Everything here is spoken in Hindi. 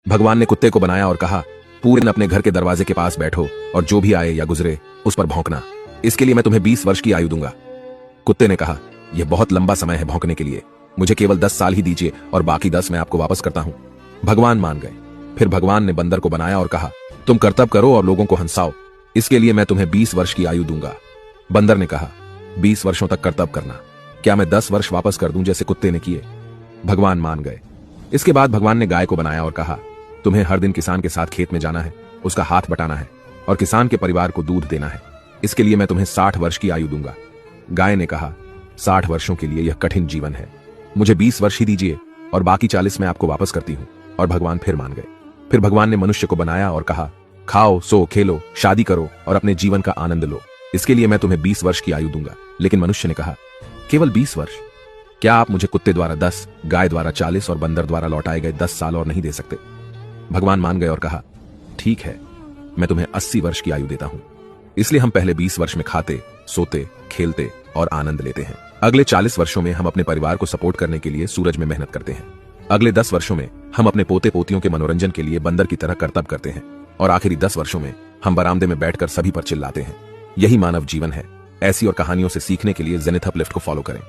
भगवान ने कुत्ते को बनाया और कहा, पूरे दिन अपने घर के दरवाजे के पास बैठो और जो भी आए या गुजरे उस पर भौंकना। इसके लिए मैं तुम्हें 20 वर्ष की आयु दूंगा। कुत्ते ने कहा, यह बहुत लंबा समय है भौंकने के लिए, मुझे केवल 10 साल ही दीजिए और बाकी 10 मैं आपको वापस करता हूं। भगवान मान गए। फिर भगवान ने बंदर को बनाया और कहा, तुम कर्तव्य करो और लोगों को हंसाओ, इसके लिए मैं तुम्हें 20 वर्ष की आयु दूंगा। बंदर ने कहा, 20 वर्षों तक कर्तव्य करना, क्या मैं 10 वर्ष वापस कर दूं जैसे कुत्ते ने किए? भगवान मान गए। इसके बाद भगवान ने गाय को बनाया और कहा, तुम्हें हर दिन किसान के साथ खेत में जाना है, उसका हाथ बटाना है और किसान के परिवार को दूध देना है, इसके लिए मैं तुम्हें 60 वर्ष की आयु दूंगा। गाय ने कहा, 60 वर्षों के लिए यह कठिन जीवन है, मुझे 20 वर्ष ही दीजिए और बाकी 40 मैं आपको वापस करती हूं। और भगवान फिर मान गए। फिर भगवान ने मनुष्य को बनाया और कहा, खाओ, सो, खेलो, शादी करो और अपने जीवन का आनंद लो, इसके लिए मैं तुम्हें 20 वर्ष की आयु दूंगा। लेकिन मनुष्य ने कहा, केवल 20 वर्ष? क्या आप मुझे कुत्ते द्वारा 10, गाय द्वारा 40 और बंदर द्वारा लौटाए गए 10 साल और नहीं दे सकते? भगवान मान गए और कहा, ठीक है, मैं तुम्हें 80 वर्ष की आयु देता हूं। इसलिए हम पहले 20 वर्ष में खाते, सोते, खेलते और आनंद लेते हैं। अगले 40 वर्षों में हम अपने परिवार को सपोर्ट करने के लिए सूरज में मेहनत करते हैं। अगले 10 वर्षों में हम अपने पोते पोतियों के मनोरंजन के लिए बंदर की तरह कर्तव्य करते हैं और आखिरी 10 वर्षों में हम बरामदे में बैठकर सभी पर चिल्लाते हैं। यही मानव जीवन है। ऐसी और कहानियों से सीखने के लिए जेनिथ अपलिफ्ट को फॉलो करें।